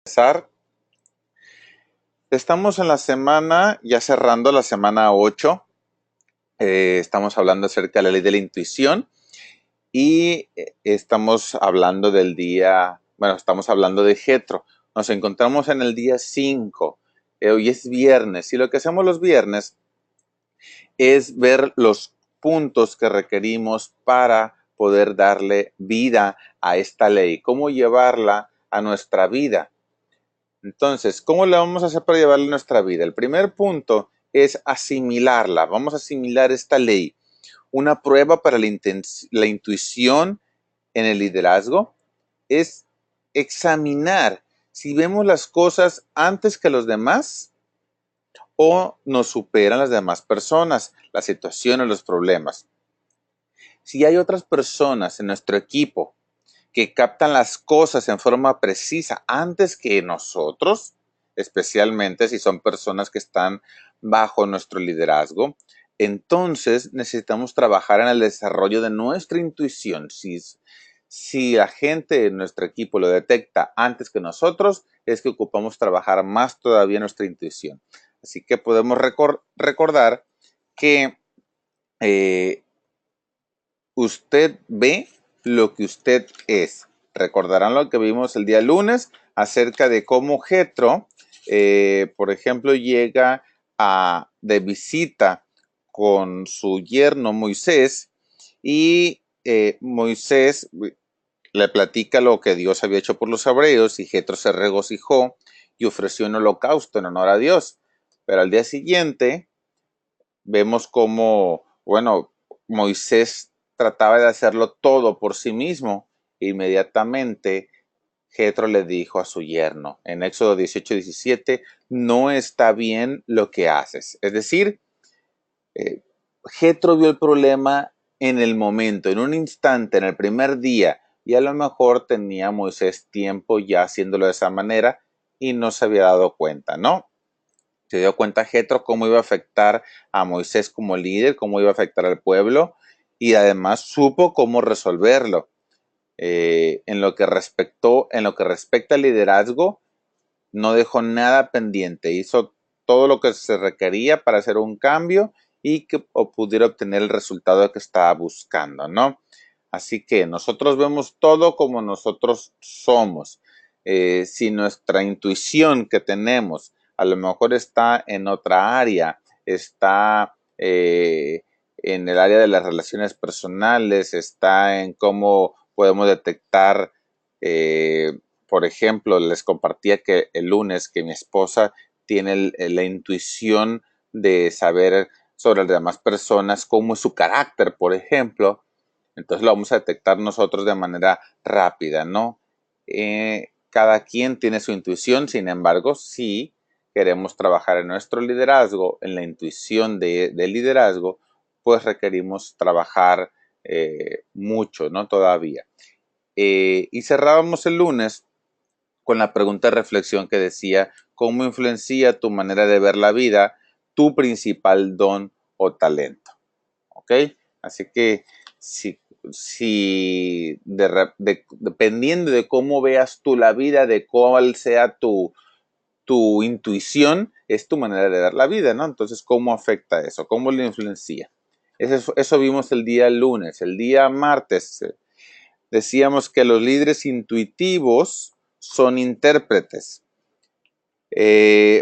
Empezar. Estamos en la semana, ya cerrando la semana 8. Estamos hablando acerca de la ley de la intuición y estamos hablando del día, bueno, estamos hablando de Jetro. Nos encontramos en el día 5. Hoy es viernes y lo que hacemos los viernes es ver los puntos que requerimos para poder darle vida a esta ley, cómo llevarla a nuestra vida. Entonces, ¿cómo le vamos a hacer para llevarla a nuestra vida? El primer punto es asimilarla. Vamos a asimilar esta ley. Una prueba para la intuición en el liderazgo es examinar si vemos las cosas antes que los demás o nos superan las demás personas, las situaciones, los problemas. Si hay otras personas en nuestro equipo que captan las cosas en forma precisa antes que nosotros, especialmente si son personas que están bajo nuestro liderazgo, entonces necesitamos trabajar en el desarrollo de nuestra intuición. Si la gente en nuestro equipo lo detecta antes que nosotros, es que ocupamos trabajar más todavía nuestra intuición. Así que podemos recordar que usted ve lo que usted es. Recordarán lo que vimos el día lunes acerca de cómo Jetro, por ejemplo, llega de visita con su yerno Moisés y Moisés le platica lo que Dios había hecho por los hebreos y Jetro se regocijó y ofreció un holocausto en honor a Dios. Pero al día siguiente vemos cómo, bueno, Moisés trataba de hacerlo todo por sí mismo. Inmediatamente Jetro le dijo a su yerno en Éxodo 18:17, no está bien lo que haces. Es decir, Jetro vio el problema en el momento, en un instante, en el primer día, y a lo mejor tenía Moisés tiempo ya haciéndolo de esa manera y no se había dado cuenta, ¿no? Se dio cuenta Jetro cómo iba a afectar a Moisés como líder, cómo iba a afectar al pueblo y además supo cómo resolverlo. En lo que respecta al liderazgo, no dejó nada pendiente, hizo todo lo que se requería para hacer un cambio y que pudiera obtener el resultado que estaba buscando, ¿no? Así que nosotros vemos todo como nosotros somos. Si nuestra intuición que tenemos a lo mejor está en otra área, está en el área de las relaciones personales, está en cómo podemos detectar, por ejemplo, les compartía que el lunes que mi esposa tiene la intuición de saber sobre las demás personas, cómo es su carácter, por ejemplo. Entonces lo vamos a detectar nosotros de manera rápida, ¿no? Cada quien tiene su intuición, sin embargo, si queremos trabajar en nuestro liderazgo, en la intuición de liderazgo, pues requerimos trabajar mucho, ¿no? Todavía. Y cerrábamos el lunes con la pregunta de reflexión que decía, ¿cómo influencia tu manera de ver la vida tu principal don o talento? ¿Ok? Así que dependiendo de cómo veas tú la vida, de cuál sea tu intuición, es tu manera de ver la vida, ¿no? Entonces, ¿cómo afecta eso? ¿Cómo le influencia? Eso vimos el día lunes. El día martes decíamos que los líderes intuitivos son intérpretes.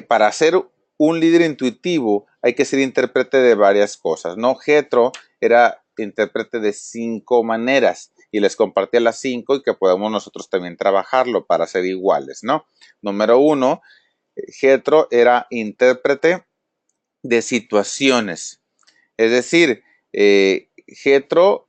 Para ser un líder intuitivo hay que ser intérprete de varias cosas, ¿no? Jetro era intérprete de 5 maneras y les compartía las 5 y que podemos nosotros también trabajarlo para ser iguales, ¿no? Número 1, Jetro era intérprete de situaciones. Es decir, Jetro,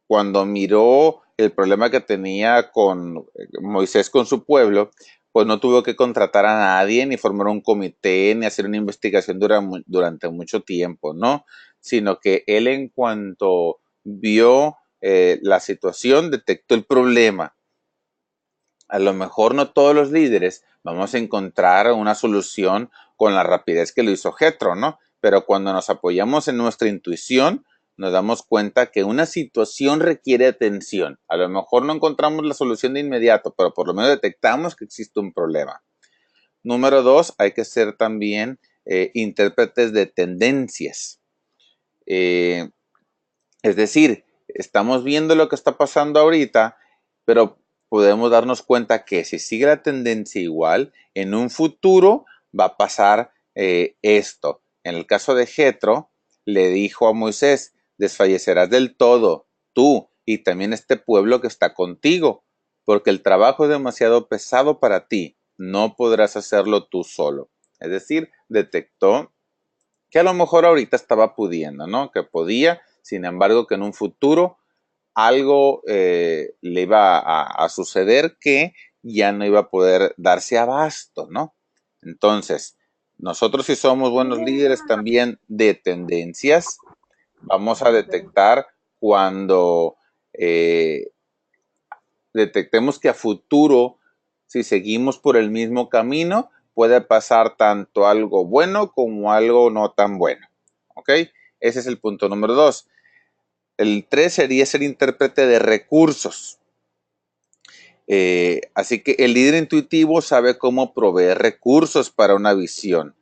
cuando miró el problema que tenía con Moisés con su pueblo, pues no tuvo que contratar a nadie, ni formar un comité, ni hacer una investigación durante mucho tiempo, ¿no? Sino que él, en cuanto vio la situación, detectó el problema. A lo mejor no todos los líderes vamos a encontrar una solución con la rapidez que lo hizo Jetro, ¿no? Pero cuando nos apoyamos en nuestra intuición, nos damos cuenta que una situación requiere atención. A lo mejor no encontramos la solución de inmediato, pero por lo menos detectamos que existe un problema. Número 2, hay que ser también intérpretes de tendencias. Es decir, estamos viendo lo que está pasando ahorita, pero podemos darnos cuenta que si sigue la tendencia igual, en un futuro va a pasar esto. En el caso de Jetro, le dijo a Moisés, desfallecerás del todo, tú y también este pueblo que está contigo, porque el trabajo es demasiado pesado para ti, no podrás hacerlo tú solo. Es decir, detectó que a lo mejor ahorita estaba pudiendo, ¿no? Que podía, sin embargo, que en un futuro algo le iba a suceder que ya no iba a poder darse abasto, ¿no? Entonces, nosotros si somos buenos líderes también de tendencias, vamos a detectar cuando detectemos que a futuro, si seguimos por el mismo camino, puede pasar tanto algo bueno como algo no tan bueno. ¿Ok? Ese es el punto número 2. El 3 sería ser intérprete de recursos. Así que el líder intuitivo sabe cómo proveer recursos para una visión.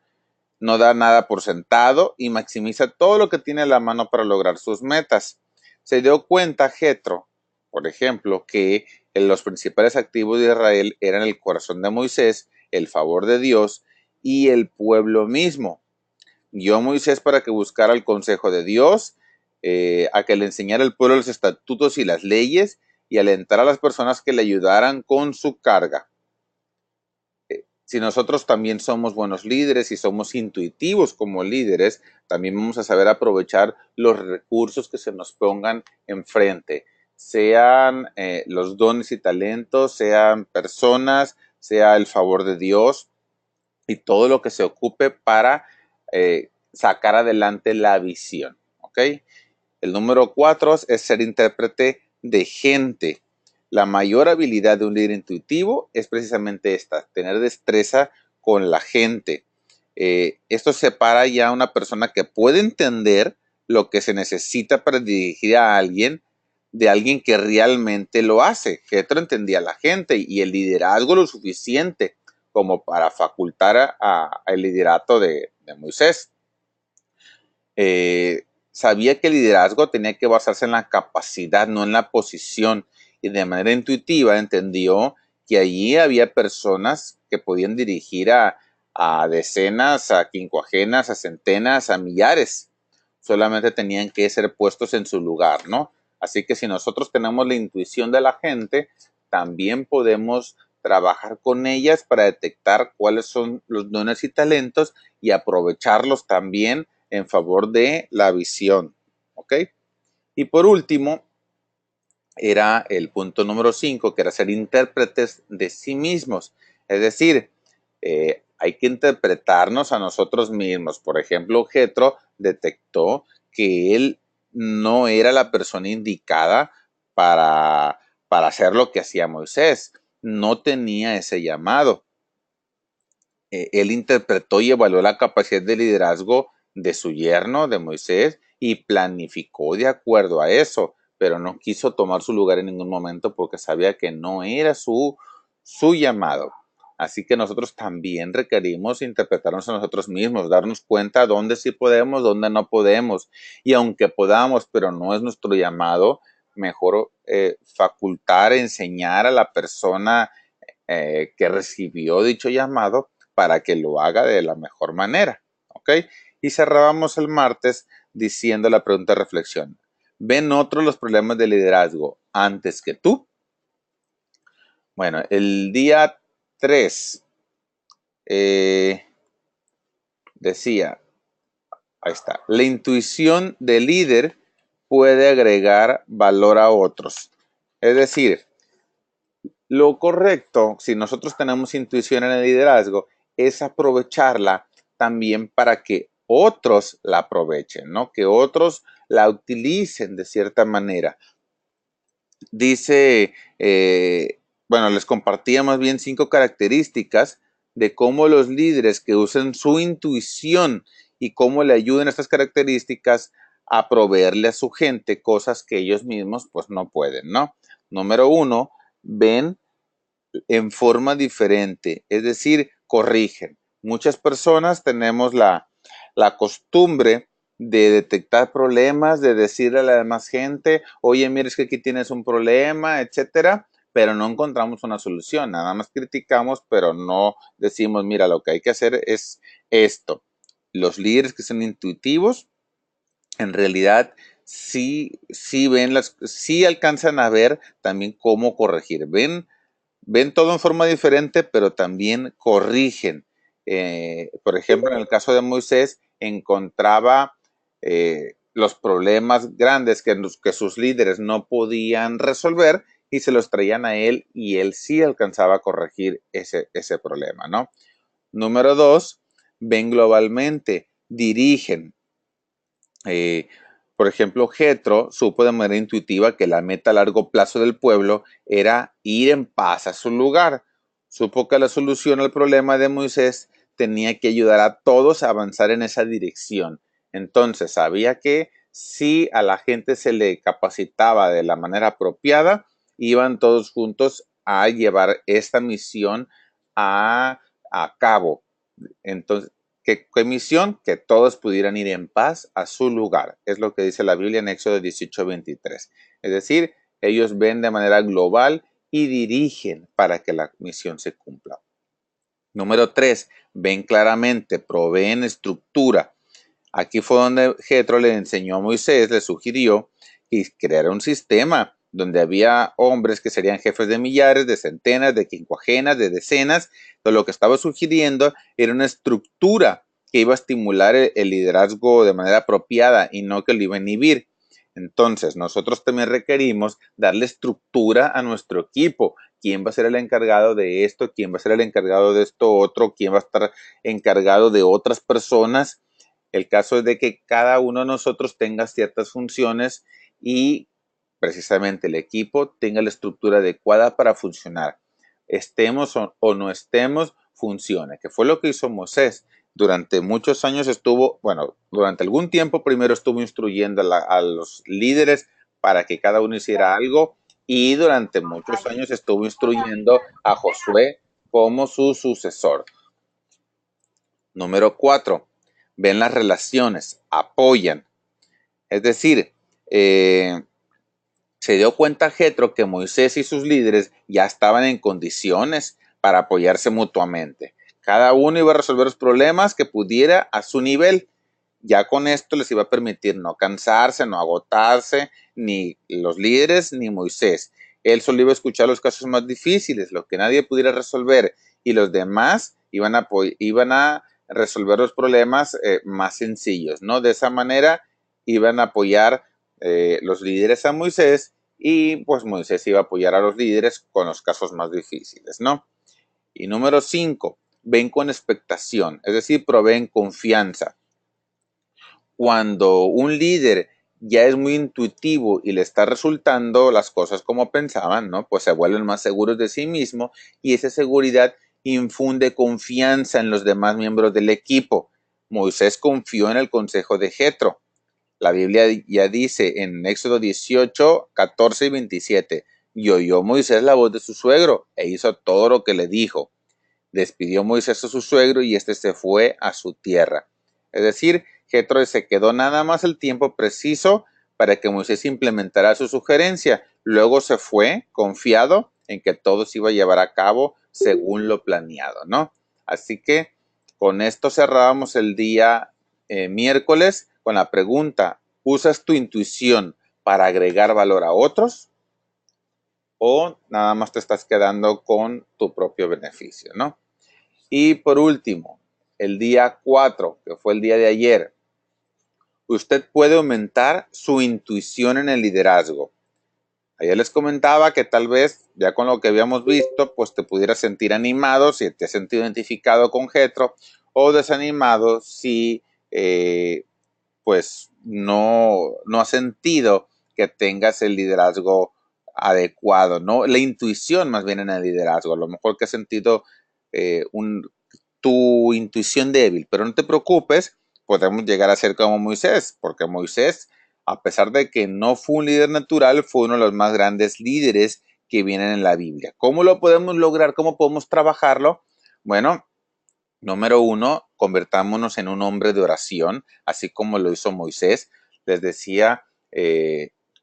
No da nada por sentado y maximiza todo lo que tiene a la mano para lograr sus metas. Se dio cuenta Jetro, por ejemplo, que los principales activos de Israel eran el corazón de Moisés, el favor de Dios y el pueblo mismo. Guió a Moisés para que buscara el consejo de Dios, a que le enseñara al pueblo los estatutos y las leyes y alentar a las personas que le ayudaran con su carga. Si nosotros también somos buenos líderes y somos intuitivos como líderes, también vamos a saber aprovechar los recursos que se nos pongan enfrente, sean los dones y talentos, sean personas, sea el favor de Dios y todo lo que se ocupe para sacar adelante la visión. ¿Ok? El número 4 es ser intérprete de gente. La mayor habilidad de un líder intuitivo es precisamente esta, tener destreza con la gente. Esto separa ya a una persona que puede entender lo que se necesita para dirigir a alguien de alguien que realmente lo hace. Jetro entendía a la gente y el liderazgo lo suficiente como para facultar el liderato de Moisés. Sabía que el liderazgo tenía que basarse en la capacidad, no en la posición, y de manera intuitiva entendió que allí había personas que podían dirigir a decenas, a quincuagenas, a centenas, a millares. Solamente tenían que ser puestos en su lugar, ¿no? Así que si nosotros tenemos la intuición de la gente, también podemos trabajar con ellas para detectar cuáles son los dones y talentos y aprovecharlos también en favor de la visión. ¿Ok? Y por último, era el punto número 5, que era ser intérpretes de sí mismos. Es decir, hay que interpretarnos a nosotros mismos. Por ejemplo, Jetro detectó que él no era la persona indicada para hacer lo que hacía Moisés. No tenía ese llamado. Él interpretó y evaluó la capacidad de liderazgo de su yerno, de Moisés, y planificó de acuerdo a eso, pero no quiso tomar su lugar en ningún momento porque sabía que no era su llamado. Así que nosotros también requerimos interpretarnos a nosotros mismos, darnos cuenta dónde sí podemos, dónde no podemos. Y aunque podamos, pero no es nuestro llamado, mejor facultar, enseñar a la persona que recibió dicho llamado para que lo haga de la mejor manera. ¿Ok? Y cerrábamos el martes diciendo la pregunta de reflexión. ¿Ven otros los problemas de liderazgo antes que tú? Bueno, el día 3 decía, ahí está, la intuición del líder puede agregar valor a otros. Es decir, lo correcto, si nosotros tenemos intuición en el liderazgo, es aprovecharla también para que otros la aprovechen, ¿no? Que otros la utilicen de cierta manera. Dice, bueno, les compartía más bien 5 características de cómo los líderes que usan su intuición y cómo le ayudan estas características a proveerle a su gente cosas que ellos mismos pues no pueden, ¿no? Número 1, ven en forma diferente, es decir, corrigen. Muchas personas tenemos la costumbre de detectar problemas, de decirle a la demás gente, oye, mira, es que aquí tienes un problema, etcétera, pero no encontramos una solución. Nada más criticamos, pero no decimos, mira, lo que hay que hacer es esto. Los líderes que son intuitivos, en realidad sí alcanzan a ver también cómo corregir. Ven todo en forma diferente, pero también corrigen. Por ejemplo, en el caso de Moisés, encontraba los problemas grandes que sus líderes no podían resolver y se los traían a él y él sí alcanzaba a corregir ese problema, ¿no? Número dos, ven globalmente, dirigen. Eh, por ejemplo, Jetro supo de manera intuitiva que la meta a largo plazo del pueblo era ir en paz a su lugar. Supo que la solución al problema de Moisés tenía que ayudar a todos a avanzar en esa dirección. Entonces, sabía que si a la gente se le capacitaba de la manera apropiada, iban todos juntos a llevar esta misión a cabo. Entonces, ¿qué misión? Que todos pudieran ir en paz a su lugar. Es lo que dice la Biblia en Éxodo 18:23. Es decir, ellos ven de manera global y dirigen para que la misión se cumpla. Número 3, ven claramente, proveen estructura. Aquí fue donde Jetro le enseñó a Moisés, le sugirió que creara un sistema donde había hombres que serían jefes de millares, de centenas, de quincuagenas, de decenas. Entonces, lo que estaba sugiriendo era una estructura que iba a estimular el liderazgo de manera apropiada y no que lo iba a inhibir. Entonces, nosotros también requerimos darle estructura a nuestro equipo. ¿Quién va a ser el encargado de esto? ¿Quién va a ser el encargado de esto otro? ¿Quién va a estar encargado de otras personas? El caso es de que cada uno de nosotros tenga ciertas funciones y precisamente el equipo tenga la estructura adecuada para funcionar. Estemos o no estemos, funcione, que fue lo que hizo Moisés. Durante muchos años estuvo, bueno, durante algún tiempo primero estuvo instruyendo a los líderes para que cada uno hiciera algo y durante muchos años estuvo instruyendo a Josué como su sucesor. Número 4, ven las relaciones, apoyan. Es decir, se dio cuenta Jetro que Moisés y sus líderes ya estaban en condiciones para apoyarse mutuamente. Cada uno iba a resolver los problemas que pudiera a su nivel. Ya con esto les iba a permitir no cansarse, no agotarse, ni los líderes ni Moisés. Él solo iba a escuchar los casos más difíciles, los que nadie pudiera resolver, y los demás iban a resolver los problemas más sencillos, ¿no? De esa manera iban a apoyar los líderes a Moisés y pues Moisés iba a apoyar a los líderes con los casos más difíciles, ¿no? Y número 5, ven con expectación, es decir, proveen confianza. Cuando un líder ya es muy intuitivo y le está resultando las cosas como pensaban, ¿no? Pues se vuelven más seguros de sí mismo y esa seguridad infunde confianza en los demás miembros del equipo. Moisés confió en el consejo de Jetro. La Biblia ya dice en Éxodo 18, 14 y 27, y oyó Moisés la voz de su suegro e hizo todo lo que le dijo. Despidió Moisés a su suegro y éste se fue a su tierra. Es decir, Jetro se quedó nada más el tiempo preciso para que Moisés implementara su sugerencia. Luego se fue confiado en que todo se iba a llevar a cabo según lo planeado, ¿no? Así que con esto cerrábamos el día miércoles con la pregunta, ¿usas tu intuición para agregar valor a otros? ¿O nada más te estás quedando con tu propio beneficio, ¿no? Y por último, el día 4, que fue el día de ayer, usted puede aumentar su intuición en el liderazgo. Ayer les comentaba que tal vez, ya con lo que habíamos visto, pues te pudieras sentir animado si te has sentido identificado con Jetro, o desanimado si pues no has sentido que tengas el liderazgo adecuado, ¿no? La intuición más bien en el liderazgo. A lo mejor que has sentido tu intuición débil, pero no te preocupes, podemos llegar a ser como Moisés, porque Moisés, a pesar de que no fue un líder natural, fue uno de los más grandes líderes que vienen en la Biblia. ¿Cómo lo podemos lograr? ¿Cómo podemos trabajarlo? Bueno, Número uno, convertámonos en un hombre de oración, así como lo hizo Moisés. Les decía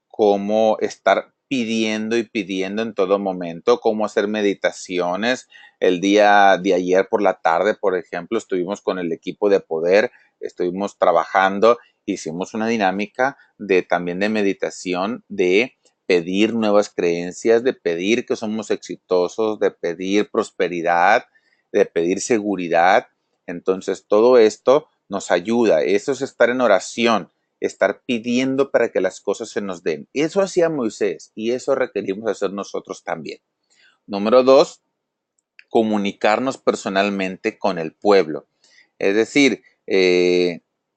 cómo estar pidiendo y pidiendo en todo momento, cómo hacer meditaciones. El día de ayer por la tarde, por ejemplo, estuvimos con el equipo de poder, estuvimos trabajando, hicimos una dinámica también de meditación, de pedir nuevas creencias, de pedir que somos exitosos, de pedir prosperidad, de pedir seguridad. Entonces, todo esto nos ayuda. Eso es estar en oración, estar pidiendo para que las cosas se nos den. Eso hacía Moisés y eso requerimos hacer nosotros también. Número dos, comunicarnos personalmente con el pueblo. Es decir,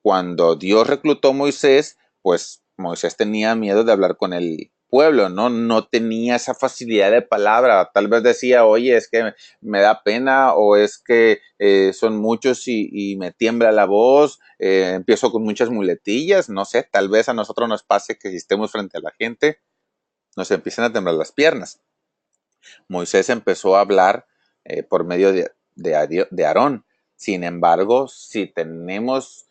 cuando Dios reclutó a Moisés, pues Moisés tenía miedo de hablar con el pueblo, ¿no? No tenía esa facilidad de palabra. Tal vez decía, oye, es que me da pena o es que son muchos y me tiembla la voz, empiezo con muchas muletillas, no sé, tal vez a nosotros nos pase que si estemos frente a la gente, nos empiezan a temblar las piernas. Moisés empezó a hablar por medio de Aarón. Sin embargo, si tenemos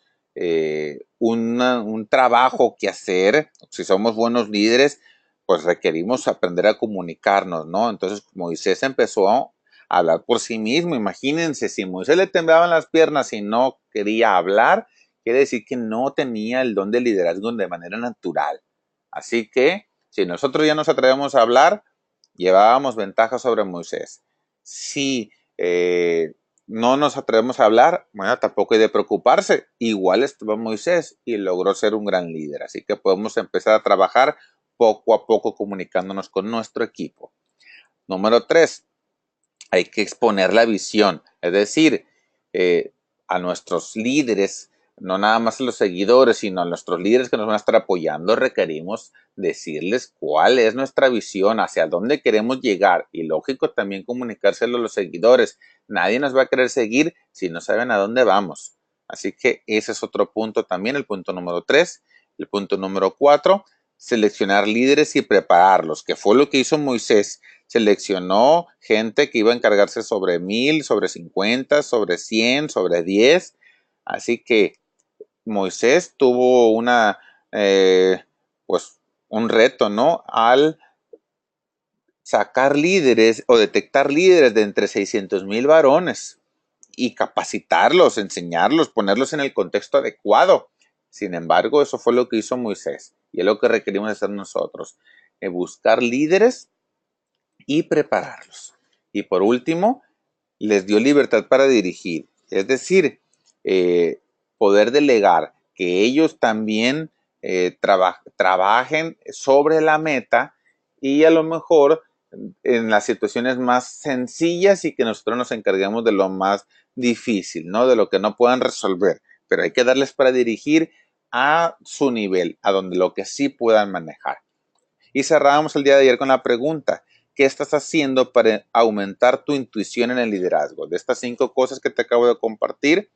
un trabajo que hacer, si somos buenos líderes, pues requerimos aprender a comunicarnos, ¿no? Entonces Moisés empezó a hablar por sí mismo. Imagínense, si Moisés le temblaban las piernas y no quería hablar, quiere decir que no tenía el don de liderazgo de manera natural. Así que si nosotros ya nos atrevemos a hablar, llevábamos ventaja sobre Moisés. Si no nos atrevemos a hablar, bueno, tampoco hay de preocuparse. Igual estuvo Moisés y logró ser un gran líder. Así que podemos empezar a trabajar poco a poco comunicándonos con nuestro equipo. Número 3, hay que exponer la visión. Es decir, a nuestros líderes, no nada más a los seguidores, sino a nuestros líderes que nos van a estar apoyando, requerimos decirles cuál es nuestra visión, hacia dónde queremos llegar. Y lógico también comunicárselo a los seguidores. Nadie nos va a querer seguir si no saben a dónde vamos. Así que ese es otro punto también, el punto número 3. El punto número 4, seleccionar líderes y prepararlos, que fue lo que hizo Moisés. Seleccionó gente que iba a encargarse sobre 1000, sobre 50, sobre 100, sobre 10. Así que Moisés tuvo pues un reto, ¿no? Al sacar líderes o detectar líderes de entre 600,000 varones y capacitarlos, enseñarlos, ponerlos en el contexto adecuado. Sin embargo, eso fue lo que hizo Moisés y es lo que requerimos hacer nosotros, buscar líderes y prepararlos. Y por último, les dio libertad para dirigir, es decir, poder delegar, que ellos también trabajen sobre la meta y a lo mejor en las situaciones más sencillas y que nosotros nos encarguemos de lo más difícil, ¿no? De lo que no puedan resolver, pero hay que darles para dirigir a su nivel, a donde lo que sí puedan manejar. Y cerrábamos el día de ayer con la pregunta, ¿qué estás haciendo para aumentar tu intuición en el liderazgo? De estas 5 cosas que te acabo de compartir,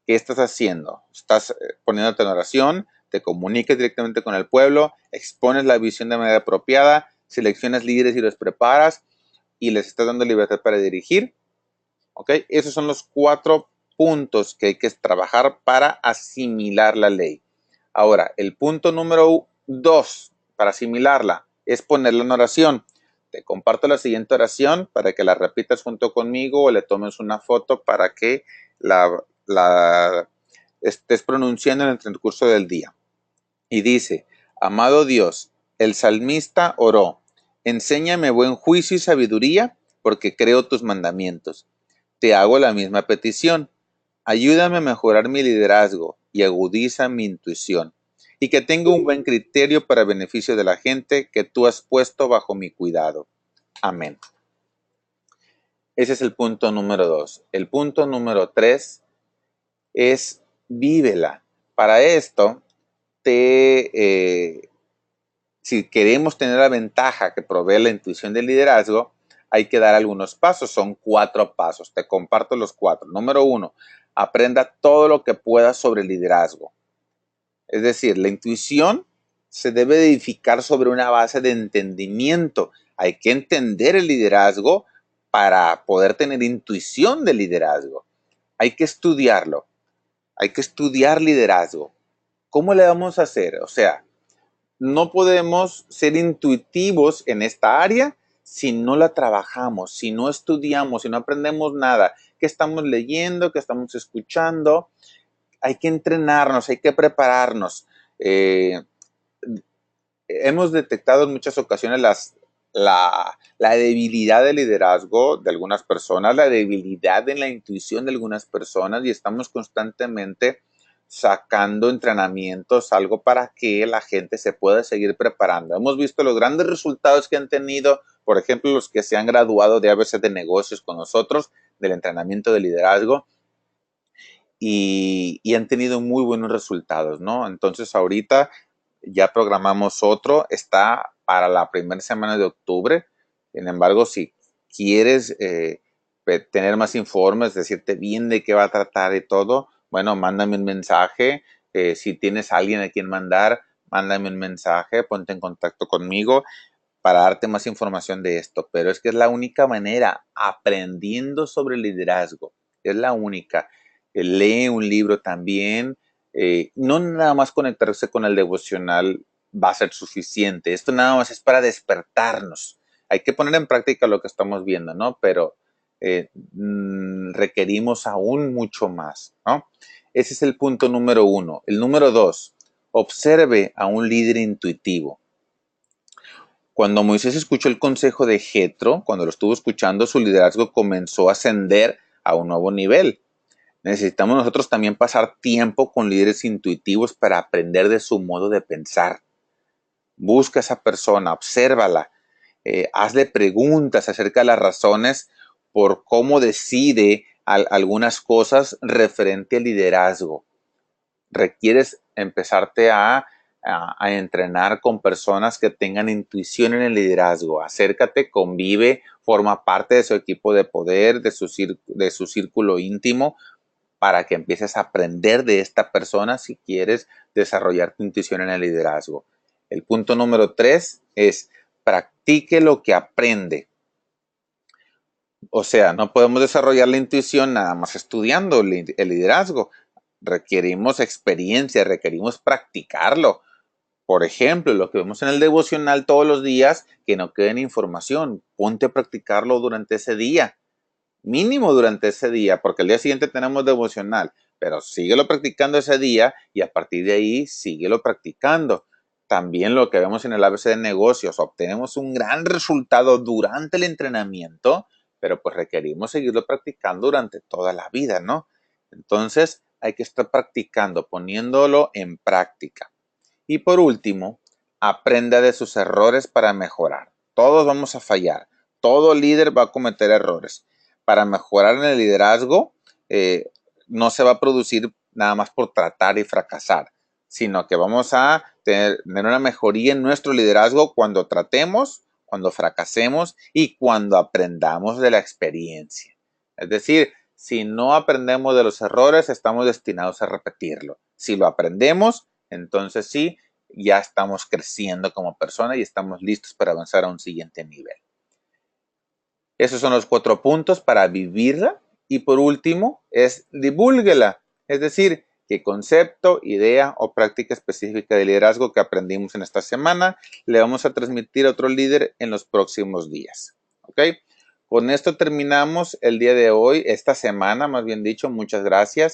¿qué estás haciendo? ¿Estás poniéndote en oración? ¿Te comunicas directamente con el pueblo? ¿Expones la visión de manera apropiada? ¿Seleccionas líderes y los preparas? ¿Y les estás dando libertad para dirigir? ¿Ok? Esos son los 4 puntos que hay que trabajar para asimilar la ley. Ahora, el punto número 2 para asimilarla es ponerla en oración. Te comparto la siguiente oración para que la repitas junto conmigo o le tomes una foto para que la estés pronunciando en el transcurso del día. Y dice, amado Dios, el salmista oró, enséñame buen juicio y sabiduría porque creo tus mandamientos. Te hago la misma petición. Ayúdame a mejorar mi liderazgo y agudiza mi intuición, y que tenga un buen criterio para beneficio de la gente que tú has puesto bajo mi cuidado. Amén. Ese es el punto número 2. El punto número 3 es vívela. Para esto, si queremos tener la ventaja que provee la intuición del liderazgo, hay que dar algunos pasos. Son 4 pasos. Te comparto los 4. Número 1, aprenda todo lo que pueda sobre el liderazgo. Es decir, la intuición se debe edificar sobre una base de entendimiento. Hay que entender el liderazgo para poder tener intuición del liderazgo. hay que estudiarlo, hay que estudiar liderazgo. ¿Cómo le vamos a hacer? O sea, no podemos ser intuitivos en esta área si no la trabajamos, si no estudiamos, si no aprendemos nada. ¿Qué estamos leyendo? ¿Qué estamos escuchando? Hay que entrenarnos, hay que prepararnos. Hemos detectado en muchas ocasiones la debilidad del liderazgo de algunas personas, la debilidad en la intuición de algunas personas y estamos constantemente sacando entrenamientos, algo para que la gente se pueda seguir preparando. Hemos visto los grandes resultados que han tenido, por ejemplo, los que se han graduado de ABC de negocios con nosotros, del entrenamiento de liderazgo, y han tenido muy buenos resultados, ¿no? Entonces ahorita ya programamos otro, está para la primera semana de octubre. Sin embargo, si quieres tener más informes, decirte bien de qué va a tratar y todo, bueno, mándame un mensaje. Si tienes a alguien a quien mandar, mándame un mensaje, ponte en contacto conmigo para darte más información de esto. Pero es que es la única manera, aprendiendo sobre liderazgo, es la única. Lee un libro también. No nada más conectarse con el devocional va a ser suficiente. Esto nada más es para despertarnos. Hay que poner en práctica lo que estamos viendo, ¿no? Pero requerimos aún mucho más, ¿no? Ese es el punto número 1. El número 2, observe a un líder intuitivo. Cuando Moisés escuchó el consejo de Jetro, cuando lo estuvo escuchando, su liderazgo comenzó a ascender a un nuevo nivel. Necesitamos nosotros también pasar tiempo con líderes intuitivos para aprender de su modo de pensar. Busca a esa persona, obsérvala, hazle preguntas acerca de las razones por cómo decide algunas cosas referente al liderazgo. Requieres empezarte a entrenar con personas que tengan intuición en el liderazgo. Acércate, convive, forma parte de su equipo de poder, de su círculo íntimo, para que empieces a aprender de esta persona si quieres desarrollar tu intuición en el liderazgo. El punto número 3 es practique lo que aprende. O sea, no podemos desarrollar la intuición nada más estudiando el liderazgo. Requerimos experiencia, requerimos practicarlo. Por ejemplo, lo que vemos en el devocional todos los días, que no quede en información. Ponte a practicarlo durante ese día. Mínimo durante ese día, porque el día siguiente tenemos devocional, pero síguelo practicando ese día y a partir de ahí síguelo practicando. También lo que vemos en el ABC de negocios, obtenemos un gran resultado durante el entrenamiento, pero pues requerimos seguirlo practicando durante toda la vida, ¿no? Entonces hay que estar practicando, poniéndolo en práctica. Y por último, aprenda de sus errores para mejorar. Todos vamos a fallar. Todo líder va a cometer errores. Para mejorar en el liderazgo, no se va a producir nada más por tratar y fracasar, sino que vamos a tener una mejoría en nuestro liderazgo cuando tratemos, cuando fracasemos y cuando aprendamos de la experiencia. Es decir, si no aprendemos de los errores, estamos destinados a repetirlo. Si lo aprendemos, entonces sí, ya estamos creciendo como persona y estamos listos para avanzar a un siguiente nivel. Esos son los 4 puntos para vivirla. Y por último, es divúlguela. Es decir, qué concepto, idea o práctica específica de liderazgo que aprendimos en esta semana le vamos a transmitir a otro líder en los próximos días. ¿Ok? Con esto terminamos el día de hoy, esta semana, más bien dicho. Muchas gracias.